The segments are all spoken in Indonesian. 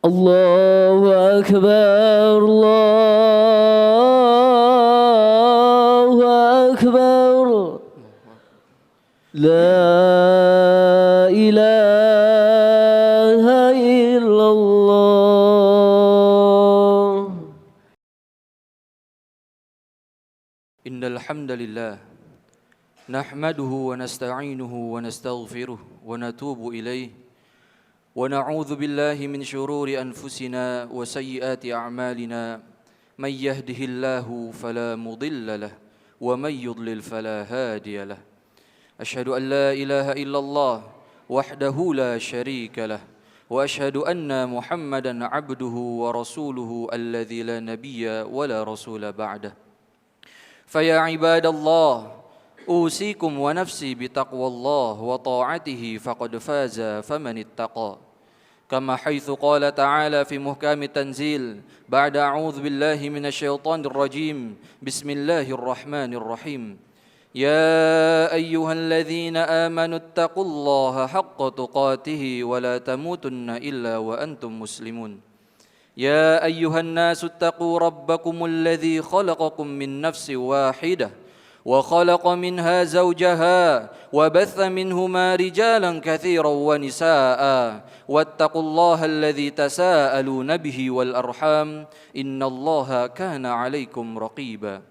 الله أكبر الله أكبر لا إله إلا الله. إن الحمد لله نحمده ونستعينه ونستغفره ونتوب إليه ونعوذ بالله من شرور أنفسنا وسيئات أعمالنا من يهده الله فلا مضل له ومن يضلل فلا هادي له أشهد أن لا إله إلا الله وحده لا شريك له وأشهد أن محمدا عبده ورسوله الذي لا نبي ولا رسول بعده فيا عباد الله أوصيكم ونفسي بتقوى الله وطاعته فقد فاز فمن اتقى كما حيث قال تعالى في محكم التنزيل بعد أعوذ بالله من الشيطان الرجيم بسم الله الرحمن الرحيم يا أيها الذين آمنوا اتقوا الله حق تقاته ولا تموتن إلا وأنتم مسلمون يا أيها الناس اتقوا ربكم الذي خلقكم من نفس واحدة وخلق منها زوجها وبث منهما رجالا كثيرا ونساء واتقوا الله الذي تساءلون به والأرحام إن الله كان عليكم رقيبا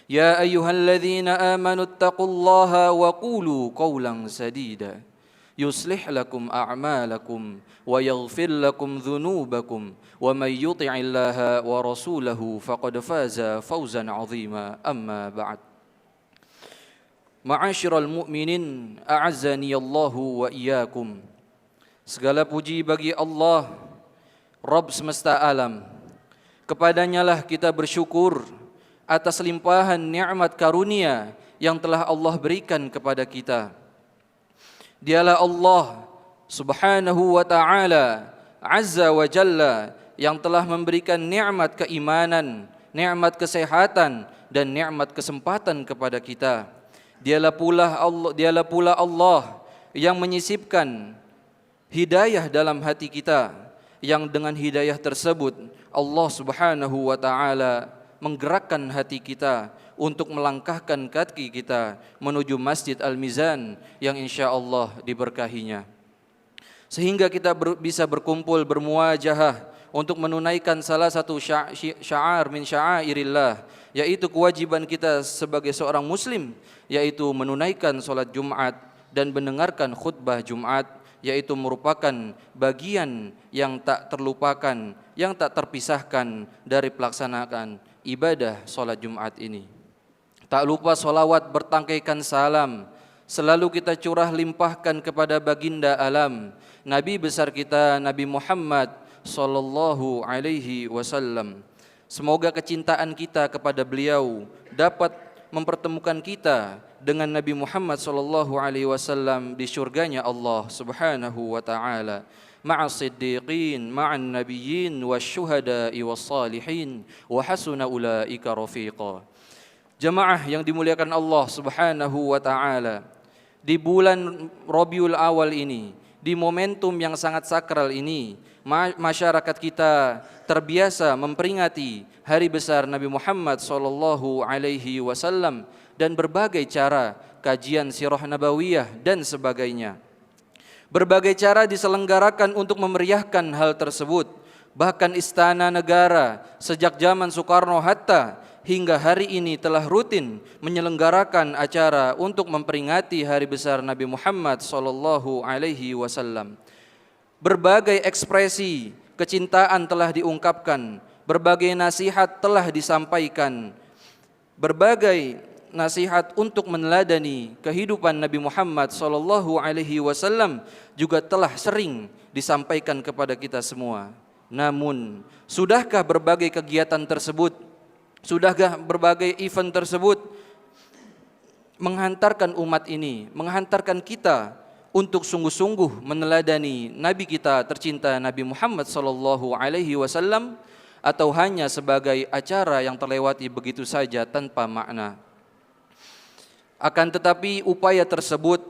يا أيها الذين آمنوا اتقوا الله وقولوا قولا سديدا يصلح لكم أعمالكم ويغفر لكم ذنوبكم ومن يطع الله ورسوله فقد فاز فوزا عظيما أما بعد Ma'asyiral mu'minin a'azzani Allahu wa iyyakum. Segala puji bagi Allah Rabb semesta alam. Kepadanya lah kita bersyukur atas limpahan nikmat karunia yang telah Allah berikan kepada kita. Dialah Allah Subhanahu wa ta'ala Azza wa Jalla yang telah memberikan nikmat keimanan, nikmat kesehatan dan nikmat kesempatan kepada kita. Dialah pula Allah yang menyisipkan hidayah dalam hati kita, yang dengan hidayah tersebut Allah Subhanahu wa ta'ala menggerakkan hati kita untuk melangkahkan kaki kita menuju Masjid Al-Mizan yang insya-Allah diberkahinya. Sehingga kita bisa berkumpul bermuajahah untuk menunaikan salah satu syiar min sya'airillah, yaitu kewajiban kita sebagai seorang muslim, yaitu menunaikan salat Jumat dan mendengarkan khutbah Jumat, yaitu merupakan bagian yang tak terlupakan, yang tak terpisahkan dari pelaksanaan ibadah salat Jumat ini. Tak lupa solawat bertangkaikan salam selalu kita curah limpahkan kepada baginda alam, Nabi besar kita Nabi Muhammad sallallahu alaihi wasallam. Semoga kecintaan kita kepada beliau dapat mempertemukan kita dengan Nabi Muhammad sallallahu alaihi wasallam di surganya Allah Subhanahu wa taala, ma'as siddiqin, ma'an nabiyyin wasyuhada'i wassalihin wa hasuna ulaika rafiqa. Jemaah yang dimuliakan Allah Subhanahu wa taala, di bulan Rabiul Awal ini, di momentum yang sangat sakral ini, masyarakat kita terbiasa memperingati hari besar Nabi Muhammad sallallahu alaihi wasallam dan berbagai cara kajian sirah nabawiyah dan sebagainya. Berbagai cara diselenggarakan untuk memeriahkan hal tersebut. Bahkan istana negara sejak zaman Soekarno Hatta hingga hari ini telah rutin menyelenggarakan acara untuk memperingati hari besar Nabi Muhammad sallallahu alaihi wasallam. Berbagai ekspresi kecintaan telah diungkapkan, berbagai nasihat telah disampaikan, berbagai nasihat untuk meneladani kehidupan Nabi Muhammad sallallahu alaihi wasallam juga telah sering disampaikan kepada kita semua. Namun, sudahkah berbagai kegiatan tersebut, sudahkah berbagai event tersebut menghantarkan umat ini, menghantarkan kita untuk sungguh-sungguh meneladani Nabi kita tercinta Nabi Muhammad sallallahu alaihi wasallam, atau hanya sebagai acara yang terlewati begitu saja tanpa makna? Akan tetapi upaya tersebut,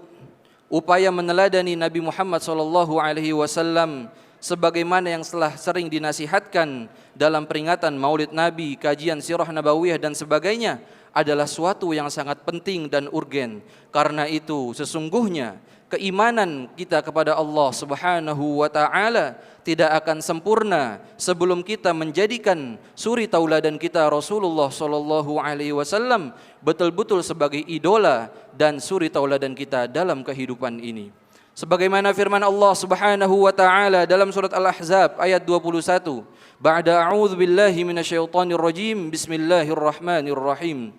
upaya meneladani Nabi Muhammad sallallahu alaihi wasallam sebagaimana yang telah sering dinasihatkan dalam peringatan Maulid Nabi, kajian sirah nabawiyah dan sebagainya, adalah suatu yang sangat penting dan urgen. Karena itu sesungguhnya keimanan kita kepada Allah Subhanahu wa taala tidak akan sempurna sebelum kita menjadikan suri tauladan kita Rasulullah sallallahu alaihi wasallam betul-betul sebagai idola dan suri tauladan kita dalam kehidupan ini. Sebagaimana firman Allah Subhanahu wa taala dalam surat Al-Ahzab ayat 21, ba'da a'udzu billahi minasyaitonir rajim, bismillahirrahmanirrahim.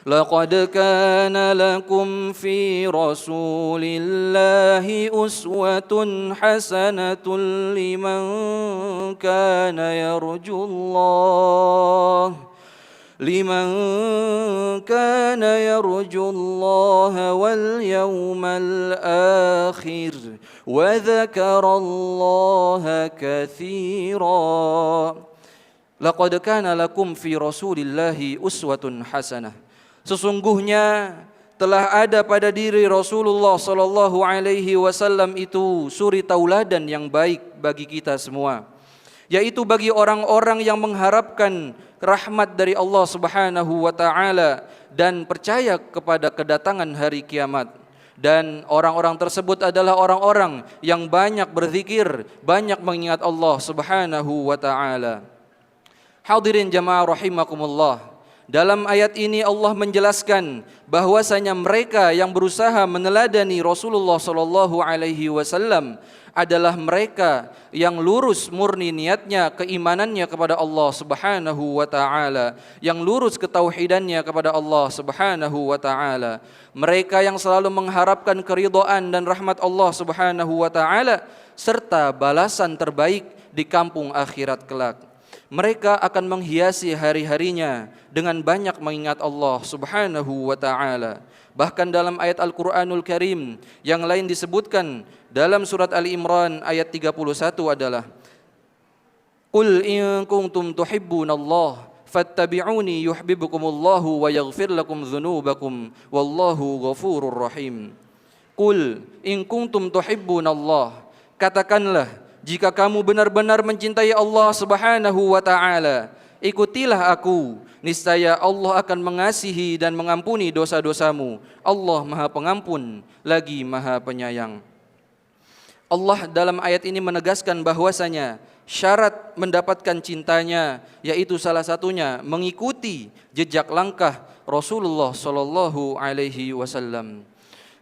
لقد كان لكم في رسول الله أسوة حسنة لمن كان يرجو الله واليوم الآخر وذكر الله كثيرا. لقد كان لكم في رسول الله أسوة حسنة. Sesungguhnya telah ada pada diri Rasulullah sallallahu alaihi wasallam itu suri tauladan yang baik bagi kita semua, yaitu bagi orang-orang yang mengharapkan rahmat dari Allah Subhanahu wa taala dan percaya kepada kedatangan hari kiamat. Dan orang-orang tersebut adalah orang-orang yang banyak berzikir, banyak mengingat Allah Subhanahu wa taala. Hadirin jamaah rahimakumullah. Dalam ayat ini Allah menjelaskan bahwasanya mereka yang berusaha meneladani Rasulullah sallallahu alaihi wasallam adalah mereka yang lurus murni niatnya, keimanannya kepada Allah Subhanahu wa taala, yang lurus ketauhidannya kepada Allah Subhanahu wa taala. Mereka yang selalu mengharapkan keridhaan dan rahmat Allah Subhanahu wa taala serta balasan terbaik di kampung akhirat kelak. Mereka akan menghiasi hari-harinya dengan banyak mengingat Allah Subhanahu wa taala. Bahkan dalam ayat Al-Qur'anul Karim yang lain disebutkan dalam surat Ali Imran ayat 31 adalah Qul in kuntum tuhibbunallah fattabi'uni yuhibbukumullahu wa yaghfir lakum dzunubakum wallahu ghafurur rahim. Qul in kuntum tuhibbunallah, katakanlah jika kamu benar-benar mencintai Allah Subhanahu wa taala, ikutilah aku, niscaya Allah akan mengasihi dan mengampuni dosa-dosamu. Allah Maha Pengampun lagi Maha Penyayang. Allah dalam ayat ini menegaskan bahwasanya syarat mendapatkan cintanya yaitu salah satunya mengikuti jejak langkah Rasulullah sallallahu alaihi wasallam.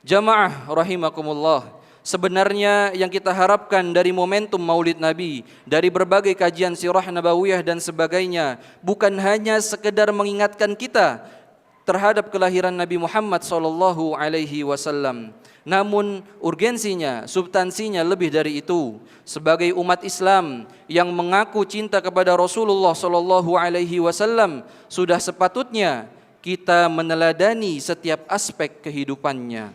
Jamaah rahimakumullah. Sebenarnya yang kita harapkan dari momentum Maulid Nabi, dari berbagai kajian sirah nabawiyah dan sebagainya, bukan hanya sekedar mengingatkan kita terhadap kelahiran Nabi Muhammad sallallahu alaihi wasallam, namun urgensinya, substansinya lebih dari itu. Sebagai umat Islam yang mengaku cinta kepada Rasulullah sallallahu alaihi wasallam, sudah sepatutnya kita meneladani setiap aspek kehidupannya.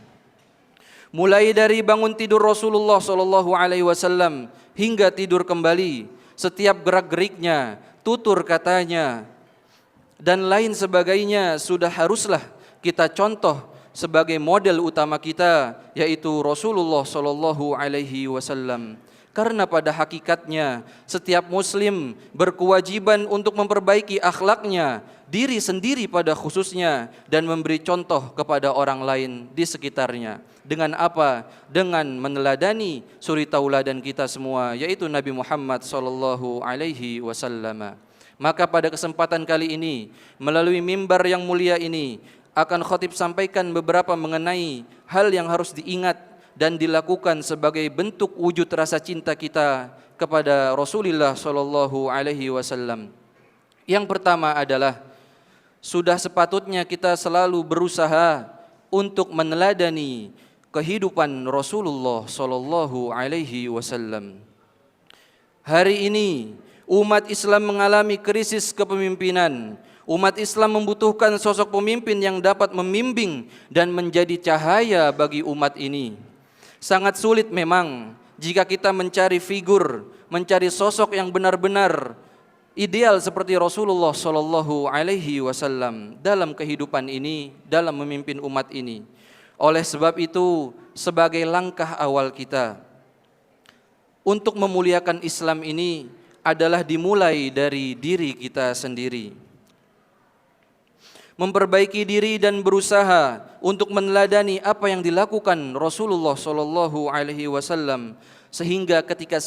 Mulai dari bangun tidur Rasulullah sallallahu alaihi wasallam hingga tidur kembali, setiap gerak-geriknya, tutur katanya dan lain sebagainya sudah haruslah kita contoh sebagai model utama kita, yaitu Rasulullah sallallahu alaihi wasallam. Karena pada hakikatnya setiap muslim berkewajiban untuk memperbaiki akhlaknya, diri sendiri pada khususnya, dan memberi contoh kepada orang lain di sekitarnya. Dengan apa? Dengan meneladani suri tauladan kita semua, yaitu Nabi Muhammad sallallahu alaihi wasallam. Maka pada kesempatan kali ini, melalui mimbar yang mulia ini, akan khatib sampaikan beberapa mengenai hal yang harus diingat dan dilakukan sebagai bentuk wujud rasa cinta kita kepada Rasulullah sallallahu alaihi wasallam. Yang pertama adalah sudah sepatutnya kita selalu berusaha untuk meneladani kehidupan Rasulullah sallallahu alaihi wasallam. Hari ini umat Islam mengalami krisis kepemimpinan. Umat Islam membutuhkan sosok pemimpin yang dapat membimbing dan menjadi cahaya bagi umat ini. Sangat sulit memang jika kita mencari figur, mencari sosok yang benar-benar ideal seperti Rasulullah sallallahu alaihi wasallam dalam kehidupan ini, dalam memimpin umat ini. Oleh sebab itu, sebagai langkah awal kita, untuk memuliakan Islam ini adalah dimulai dari diri kita sendiri. Memperbaiki diri dan berusaha untuk meneladani apa yang dilakukan Rasulullah Shallallahu Alaihi Wasallam, sehingga ketika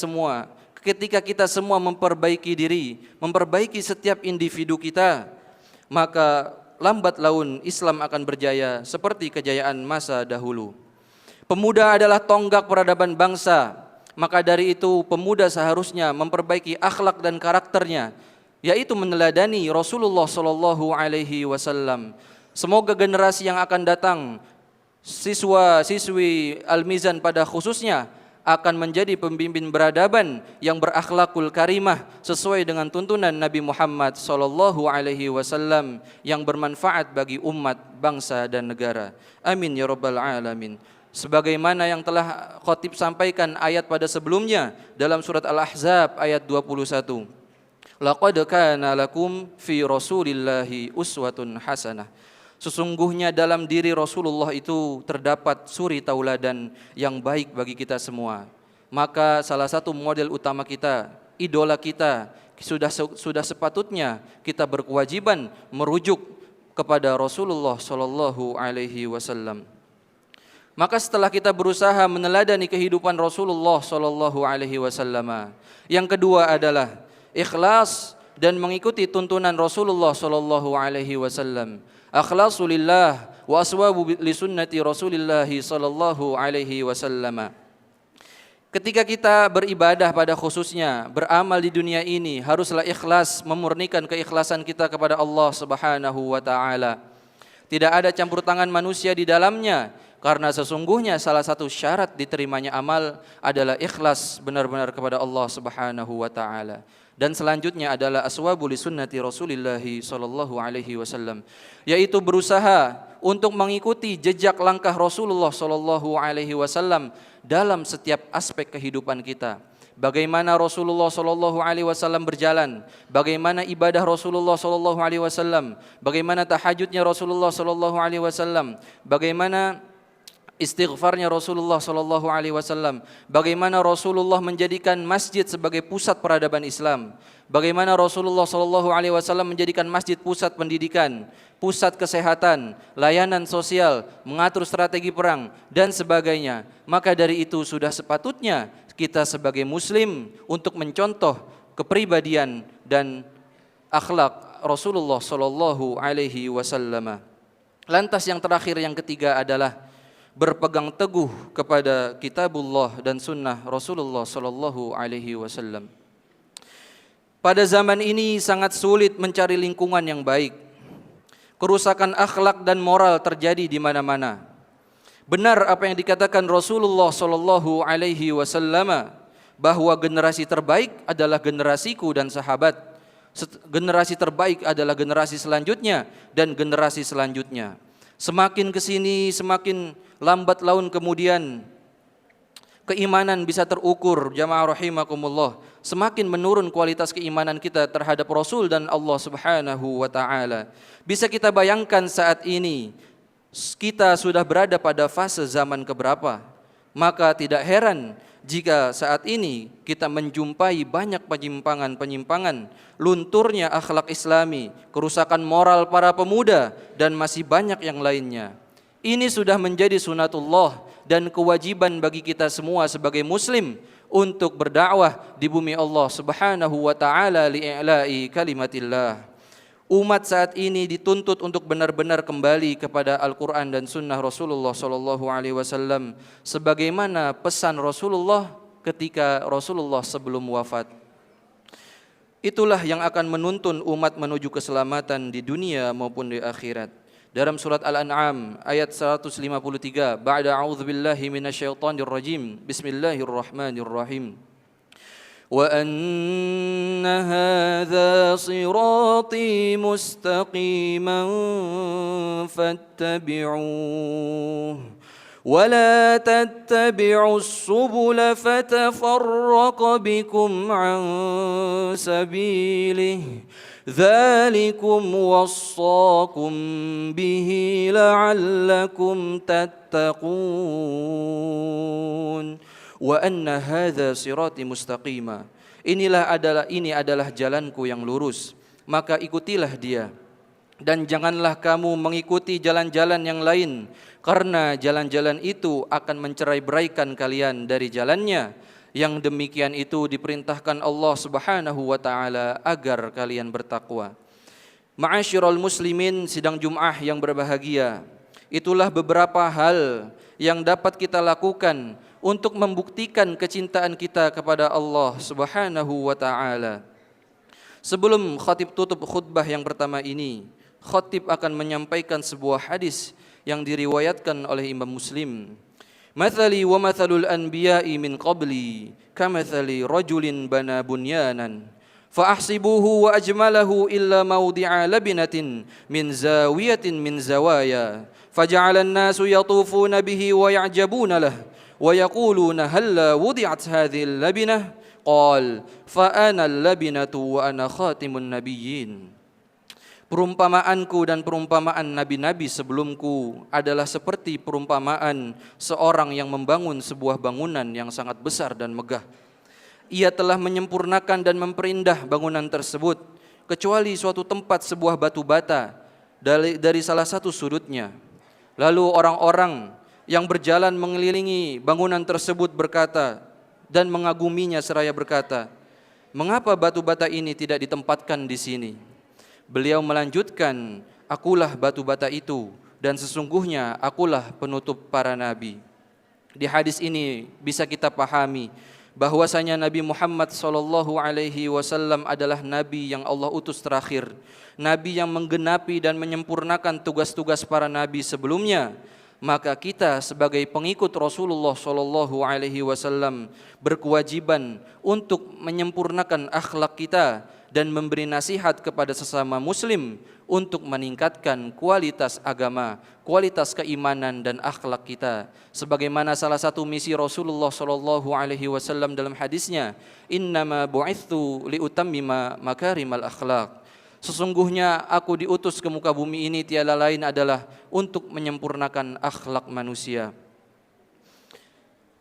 kita semua memperbaiki diri, memperbaiki setiap individu kita, maka lambat laun Islam akan berjaya seperti kejayaan masa dahulu. Pemuda adalah tonggak peradaban bangsa, maka dari itu pemuda seharusnya memperbaiki akhlak dan karakternya, yaitu meneladani Rasulullah Shallallahu Alaihi Wasallam. Semoga generasi yang akan datang, siswa-siswi Al-Mizan pada khususnya, akan menjadi pembimbing beradaban yang berakhlakul karimah sesuai dengan tuntunan Nabi Muhammad Shallallahu Alaihi Wasallam yang bermanfaat bagi umat, bangsa dan negara. Amin ya rabbal alamin. Sebagaimana yang telah khatib sampaikan ayat pada sebelumnya dalam surat Al-Ahzab ayat 21. Laqad kana lakum fi Rasulillahi uswatun hasanah. Sesungguhnya dalam diri Rasulullah itu terdapat suri tauladan yang baik bagi kita semua. Maka salah satu model utama kita, idola kita, sudah sepatutnya kita berkewajiban merujuk kepada Rasulullah sallallahu alaihi wasallam. Maka setelah kita berusaha meneladani kehidupan Rasulullah sallallahu alaihi wasallam, yang kedua adalah ikhlas dan mengikuti tuntunan Rasulullah sallallahu alaihi wasallam. Akhlasu lillah wa aswabu li sunnati Rasulillah sallallahu alaihi wasallam. Ketika kita beribadah pada khususnya, beramal di dunia ini, haruslah ikhlas, memurnikan keikhlasan kita kepada Allah Subhanahu wa taala. Tidak ada campur tangan manusia di dalamnya, karena sesungguhnya salah satu syarat diterimanya amal adalah ikhlas benar-benar kepada Allah Subhanahu wa taala. Dan selanjutnya adalah aswabu li sunnati Rasulillah sallallahu alaihi wasallam, yaitu berusaha untuk mengikuti jejak langkah Rasulullah sallallahu alaihi wasallam dalam setiap aspek kehidupan kita. Bagaimana Rasulullah sallallahu alaihi wasallam berjalan, bagaimana ibadah Rasulullah sallallahu alaihi wasallam, bagaimana tahajudnya Rasulullah sallallahu alaihi wasallam, bagaimana istighfarnya Rasulullah sallallahu alaihi wasallam, bagaimana Rasulullah menjadikan masjid sebagai pusat peradaban Islam, bagaimana Rasulullah sallallahu alaihi wasallam menjadikan masjid pusat pendidikan, pusat kesehatan, layanan sosial, mengatur strategi perang dan sebagainya. Maka dari itu sudah sepatutnya kita sebagai muslim untuk mencontoh kepribadian dan akhlak Rasulullah sallallahu alaihi wasallam. Lantas yang terakhir, yang ketiga adalah berpegang teguh kepada kitabullah dan sunnah Rasulullah sallallahu alaihi wasallam. Pada zaman ini sangat sulit mencari lingkungan yang baik. Kerusakan akhlak dan moral terjadi di mana-mana. Benar apa yang dikatakan Rasulullah sallallahu alaihi wasallam bahwa generasi terbaik adalah generasiku dan sahabat. Generasi terbaik adalah generasi selanjutnya dan generasi selanjutnya. Semakin kesini, semakin lambat laun kemudian keimanan bisa terukur, jamaah rahimakumullah. Semakin menurun kualitas keimanan kita terhadap Rasul dan Allah Subhanahu wa taala. Bisa kita bayangkan saat ini kita sudah berada pada fase zaman keberapa? Maka tidak heran jika saat ini kita menjumpai banyak penyimpangan, lunturnya akhlak Islami, kerusakan moral para pemuda dan masih banyak yang lainnya. Ini sudah menjadi sunatullah dan kewajiban bagi kita semua sebagai muslim untuk berdakwah di bumi Allah Subhanahu wa taala li'i'la'i kalimatillah. Umat saat ini dituntut untuk benar-benar kembali kepada Al-Quran dan Sunnah Rasulullah sallallahu alaihi wasallam sebagaimana pesan Rasulullah ketika Rasulullah sebelum wafat. Itulah yang akan menuntun umat menuju keselamatan di dunia maupun di akhirat. Dalam surat Al-An'am ayat 153, ba'da a'udzubillahi minasyaitonir rajim, bismillahirrahmanirrahim. وأن هذا صراطي مستقيما فاتبعوه ولا تتبعوا السبل فتفرق بكم عن سبيله ذلكم وصاكم به لعلكم تتقون wa anna hadza sirati mustaqima. Ini adalah jalanku yang lurus, maka ikutilah dia. Dan janganlah kamu mengikuti jalan-jalan yang lain, karena jalan-jalan itu akan mencerai-beraikan kalian dari jalannya. Yang demikian itu diperintahkan Allah Subhanahu wa taala agar kalian bertakwa. Ma'asyiral muslimin, sidang Jumat yang berbahagia, itulah beberapa hal yang dapat kita lakukan untuk membuktikan kecintaan kita kepada Allah Subhanahu wa taala. Sebelum khatib tutup khutbah yang pertama ini, khatib akan menyampaikan sebuah hadis yang diriwayatkan oleh Imam Muslim. Mathali wa mathalul anbiya'i min qabli kamathali rajulin bana bunyanan fa ahsibuhu wa ajmalahu illa mawdi'a labinatin min zawiyatin min zawaya faja'ala an-nasu yatufuna bihi wa ya'jabuna lah wa yaquluna halla wudi'at hadhihi al-labinah qala fa ana al-labinatu wa ana khatimun nabiyyin. Perumpamaanku dan perumpamaan nabi-nabi sebelumku adalah seperti perumpamaan seorang yang membangun sebuah bangunan yang sangat besar dan megah. Ia telah menyempurnakan dan memperindah bangunan tersebut, kecuali suatu tempat sebuah batu bata dari salah satu sudutnya. Lalu orang-orang yang berjalan mengelilingi bangunan tersebut berkata dan mengaguminya seraya berkata, "Mengapa batu bata ini tidak ditempatkan di sini?" Beliau melanjutkan, "Akulah batu bata itu dan sesungguhnya akulah penutup para nabi." Di hadis ini bisa kita pahami bahwasanya Nabi Muhammad SAW adalah nabi yang Allah utus terakhir, nabi yang menggenapi dan menyempurnakan tugas-tugas para nabi sebelumnya. Maka kita sebagai pengikut Rasulullah SAW berkewajiban untuk menyempurnakan akhlak kita dan memberi nasihat kepada sesama muslim untuk meningkatkan kualitas agama, kualitas keimanan dan akhlak kita. Sebagaimana salah satu misi Rasulullah SAW dalam hadisnya, "Innama bu'itsu liutammima makarimal akhlak." Sesungguhnya aku diutus ke muka bumi ini tiada lain adalah untuk menyempurnakan akhlak manusia.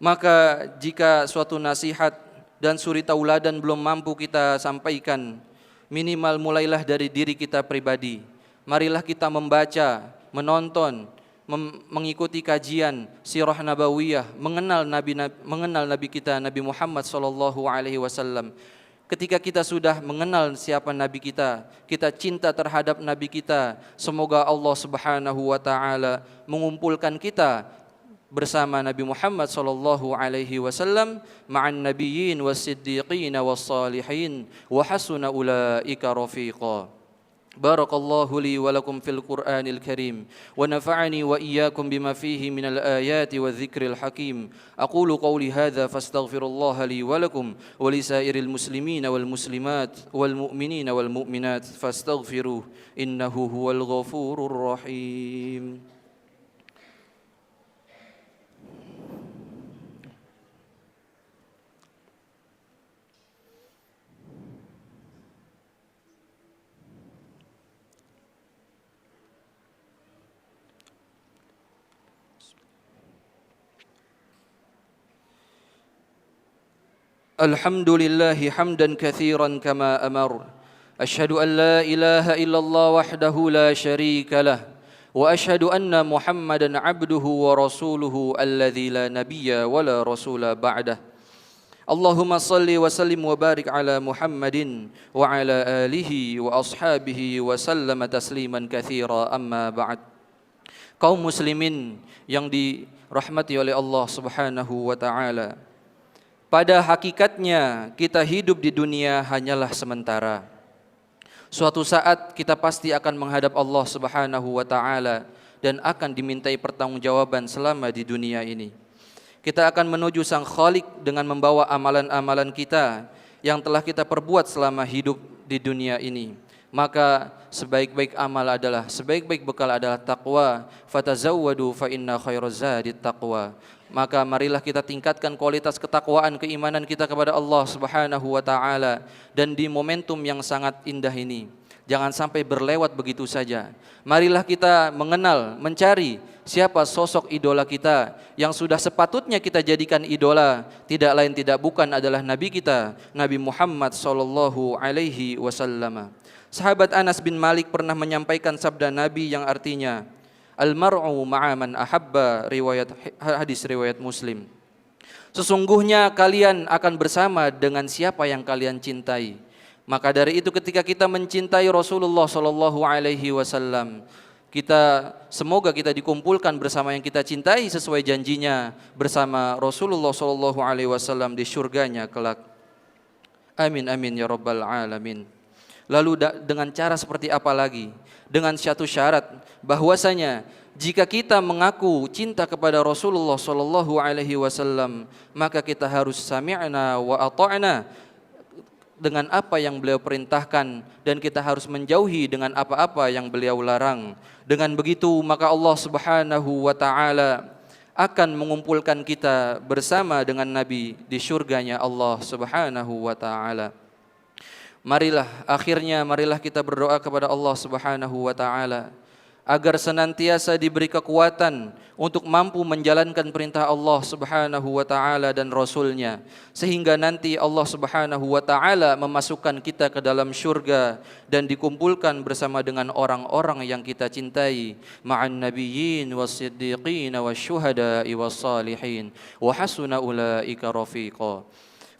Maka jika suatu nasihat dan suri tauladan belum mampu kita sampaikan, minimal mulailah dari diri kita pribadi. Marilah kita membaca, menonton, mengikuti kajian sirah nabawiyah, mengenal nabi kita Nabi Muhammad SAW. Ketika kita sudah mengenal siapa nabi kita cinta terhadap nabi kita. Semoga Allah Subhanahu wa taala mengumpulkan kita bersama Nabi Muhammad sallallahu alaihi wasallam ma'an nabiyyin was-siddiqin was-salihin wa hasuna ulaika rafiqa. Barakallahu li wa lakum fil Qur'anil Karim wa nafa'ani wa iyyakum bima fihi minal ayati wadh-dhikril hakim. Aqulu qawli hadza fastaghfirullaha li wa lakum wa li sairil muslimina wal muslimat wal mu'minina wal mu'minat fastaghfiruhu innahu huwal ghafurur rahim. Alhamdulillahi hamdan katsiran kama amar. Asyhadu an la ilaha illallah wahdahu la syarika lah. Wa asyhadu anna Muhammadan abduhu wa rasuluhu alladzi la nabiyya wa la rasula ba'dah. Allahumma salli wa sallim wa barik ala Muhammadin wa ala alihi wa ashabihi wa sallama tasliman katsira amma ba'd. Kaum muslimin yang dirahmati oleh Allah Subhanahu wa taala. Pada hakikatnya kita hidup di dunia hanyalah sementara. Suatu saat kita pasti akan menghadap Allah Subhanahu wa taala dan akan dimintai pertanggungjawaban selama di dunia ini. Kita akan menuju Sang Khalik dengan membawa amalan-amalan kita yang telah kita perbuat selama hidup di dunia ini. Maka sebaik-baik bekal adalah taqwa. Fatazawwadu fa inna khairaz zadit taqwa. Maka marilah kita tingkatkan kualitas ketakwaan, keimanan kita kepada Allah Subhanahu wa taala. Dan di momentum yang sangat indah ini, Jangan sampai berlewat begitu saja. Marilah kita mengenal, mencari siapa sosok idola kita yang sudah sepatutnya kita jadikan idola. Tidak lain tidak bukan adalah Nabi kita, Nabi Muhammad sallallahu alaihi wasallam. Sahabat Anas bin Malik pernah menyampaikan sabda Nabi yang artinya, Al-mar'u ma'a man ahabba, hadis riwayat Muslim. Sesungguhnya kalian akan bersama dengan siapa yang kalian cintai. Maka dari itu ketika kita mencintai Rasulullah sallallahu alaihi wasallam, semoga kita dikumpulkan bersama yang kita cintai sesuai janjinya bersama Rasulullah sallallahu alaihi wasallam di surganya kelak. Amin amin ya rabbal alamin. Lalu dengan cara seperti apa lagi? Dengan satu syarat bahwasanya jika kita mengaku cinta kepada Rasulullah sallallahu alaihi wasallam, maka kita harus sami'na wa ata'na dengan apa yang beliau perintahkan dan kita harus menjauhi dengan apa-apa yang beliau larang. Dengan begitu maka Allah Subhanahu wa taala akan mengumpulkan kita bersama dengan Nabi di surganya Allah Subhanahu wa taala. Marilah kita berdoa kepada Allah Subhanahu wa taala agar senantiasa diberi kekuatan untuk mampu menjalankan perintah Allah Subhanahu wa taala dan Rasul-Nya, sehingga nanti Allah Subhanahu wa taala memasukkan kita ke dalam syurga dan dikumpulkan bersama dengan orang-orang yang kita cintai, ma'an nabiyyin was-siddiqin wasyuhada'i was-salihin wa hasuna ulaika rafiqa.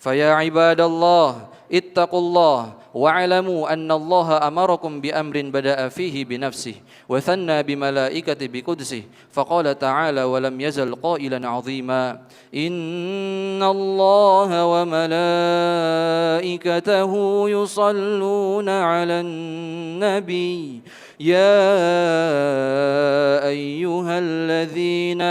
فيا عباد الله اتقوا الله واعلموا أن الله أمركم بأمر بدأ فيه بنفسه وثنى بملائكة بقدسه فقال تعالى ولم يزل قائلا عظيما إن الله وملائكته يصلون على النبي يا أيها الذين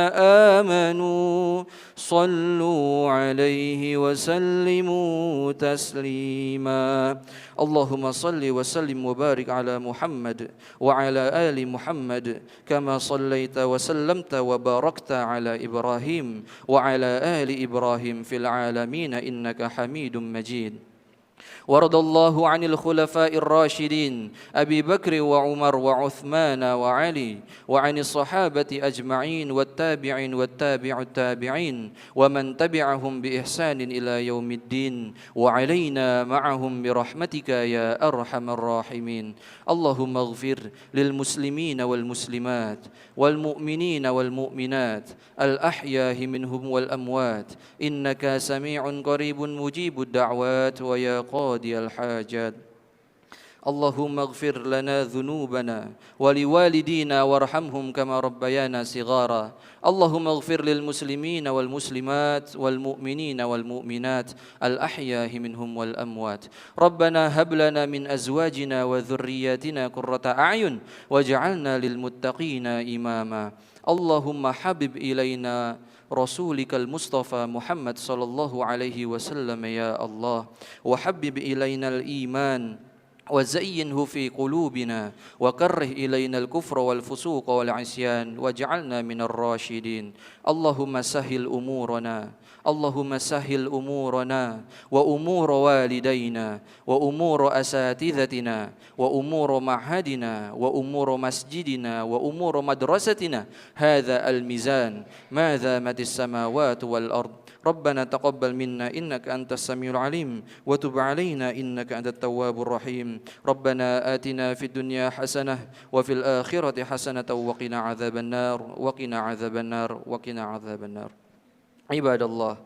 آمنوا صلوا عليه وسلموا تسليما اللهم صل وسلم وبارك على محمد وعلى آل محمد كما صليت وسلمت وباركت على إبراهيم وعلى آل إبراهيم في العالمين إنك حميد مجيد وارض الله عن الخلفاء الراشدين أبي بكر وعمر وعثمان وعلي وعن الصحابة أجمعين والتابعين والتابع التابعين ومن تبعهم بإحسان إلى يوم الدين وعلينا معهم برحمتك يا أرحم الراحمين اللهم اغفر للمسلمين والمسلمات والمؤمنين والمؤمنات الأحياء منهم والأموات إنك سميع قريب مجيب الدعوات ويا قاضي الحاجات اللهم اغفر لنا ذنوبنا ولوالدينا وارحمهم كما ربيانا صغارا اللهم اغفر للمسلمين والمسلمات والمؤمنين والمؤمنات الأحياء منهم والأموات ربنا هب لنا من أزواجنا وذرياتنا قرة أعين واجعلنا للمتقين إماما اللهم حبب إلينا رسولك المصطفى محمد صلى الله عليه وسلم يا الله وحبب إلينا الإيمان وزينه في قلوبنا وكره إلينا الكفر والفسوق والعصيان واجعلنا من الراشدين اللهم سهل أمورنا اللهم سهل أمورنا وأمور والدينا وأمور أساتذتنا وأمور معهدنا وأمور مسجدنا وأمور مدرستنا هذا الميزان ما دامت السماوات والأرض ربنا تقبل منا إنك أنت السميع العليم وتب علينا إنك أنت التواب الرحيم ربنا آتنا في الدنيا حسنة وفي الآخرة حسنة وقنا عذاب النار وقنا عذاب النار وقنا عذاب النار عباد الله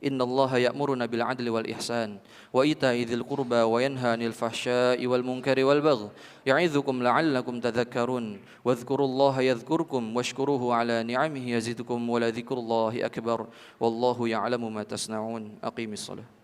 إن الله يأمرنا بالعدل والإحسان وإيتاء ذي القربى وينهى عن الفحشاء والمنكر والبغي يعظكم لعلكم تذكرون واذكروا الله يذكركم واشكروه على نعمه يزدكم ولذكر الله أكبر والله يعلم ما تصنعون أقيم الصلاة